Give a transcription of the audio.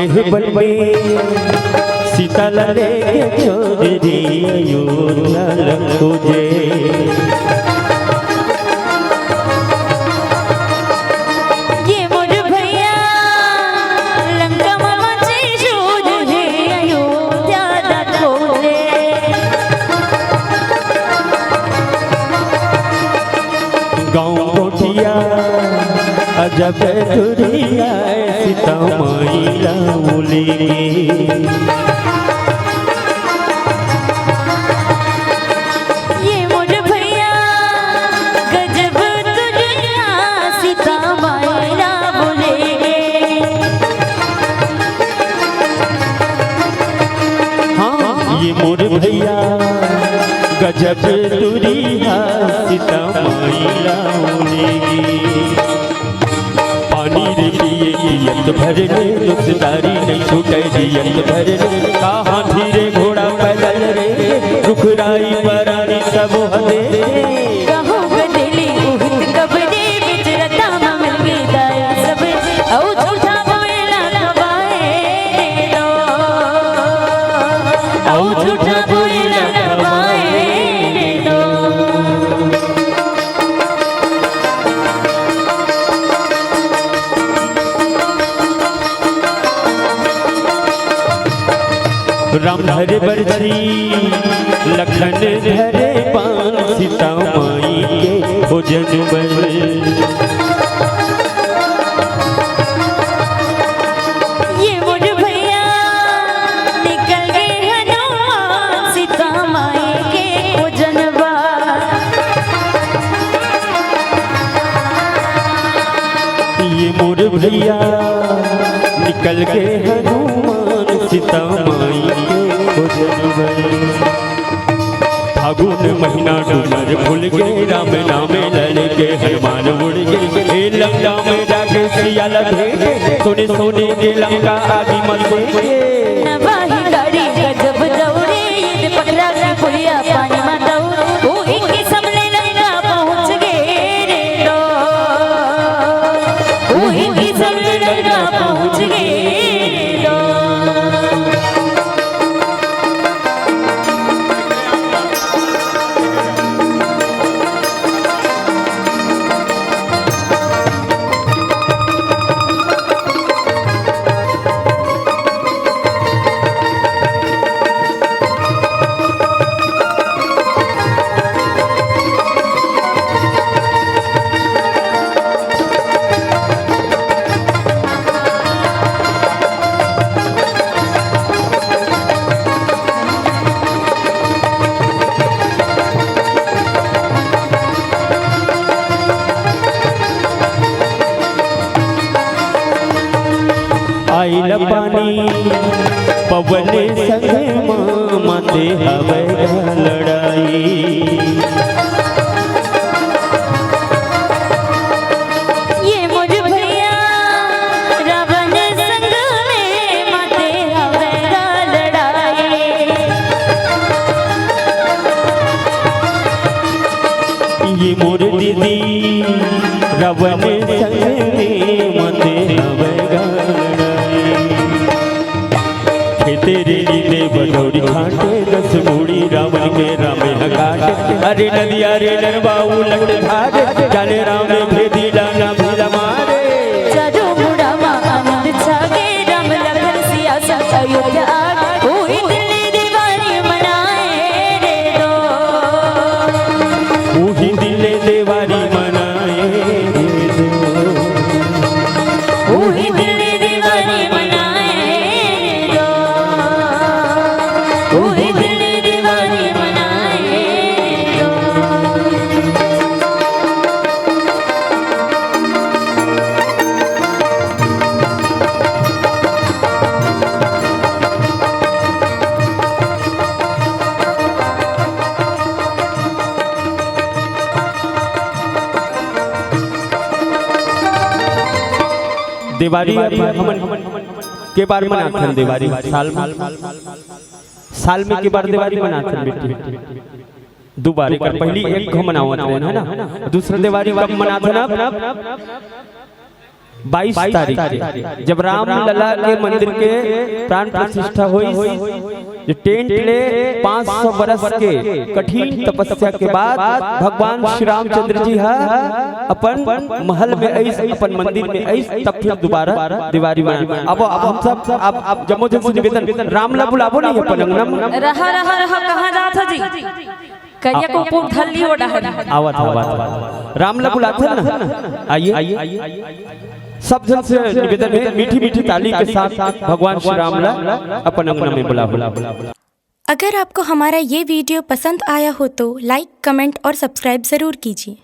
के बन में सीता ले छोड़ दी अयोध्या तुझे। ये मोर भैया लंका मामा चूज है अयोध्या खोजे। गाँव कोठिया अजब दुरिया सीता माइला बोले। ये मोर भैया गजब दुरिया सीता माइला बोले। हाँ ये मोर भैया गजब दुरिया सीता माइला बोले। पानी रे यंत भरने नुकसारी नहीं छूटे यंत भरने कहाँ धीरे घोड़ा पैदल रे रुखराई परानी सब हदे। कहो गदली उहित कबरे बिच रता मंगल के दाय सब औ झूठा बोला कबाए दो औ झूठा बोला कबाए दो। राम धरे बरछी लखन धरे पान सीता माई के भोजन बल। ये मोर भैया निकल गए हनुमान सीता माई के भोजनवा। ये मोर भैया निकल गए हनुमान सीता माई के भोजन बल। फागुन महीना डूमर भूल गए राम नाम लड़ के हनुमान उड़ गए। हे लंका में जाके सिया लगे सोने सोने के लंका आदि मल गए। नवाही गाड़ी गजब दौड़े ये पकड़ा के पुलिया पानी में दौड़ वो इनके सामने लंका पहुंच गए रे दो वो इनके सामने लंका पहुंच गए दो। आइल पानी पवन संग माते हवे लड़ाई। ये मोर भैया रावण संग में माते हवे लड़ाई। ये मोर दीदी रावण संग में माते हवे तेरे नीले बटोरी खाटे दस मूड़ी रावण के रामे हकाटे। अरे नदिया रे नरबाऊ लट धारे जाने राम ने भेदी डाना भीला मारे। चारों मुड़ा मां आनंद छागे राम लखन सिया सा अयोध्या कोई दिल्ली दीवानी मनाए रे दो वही दिले देवारी मनाए रे दो वही दिल्ली दीवानी मनाए रे दो वही दिल्ली दीवानी मनाए रे दो। दिवाली के बार मनाथन दिवाली साल में के बार दिवाली मनाथन बेटी दो बार कर पहली एक को मनावत है ना दूसरा दिवाली कब मनाथन 22 तारीख के जब राम लला के मंदिर के प्राण प्रतिष्ठा हुई, जो टेंट ले 500 बरस के कठिन तपस्या के बाद भगवान श्री रामचंद्र जी अपन महल में ऐस, अपन मंदिर में ऐस, तब फिर दोबारा दिवाली में अब हम सब अब जम्मू जम्मू निवेदन रामला बुलाबो नहीं अपन अंगना में रहा कहां जात हो जी कहिया को पूर धल्ली ओडा आवत रामला बुलाते हैं ना। आइए सब जन से निवेदन है मीठी मीठी ताली के साथ भगवान श्री रामला अपन अंगना में बुला। अगर आपको हमारा ये वीडियो पसंद आया हो तो लाइक, कमेंट और सब्सक्राइब ज़रूर कीजिए।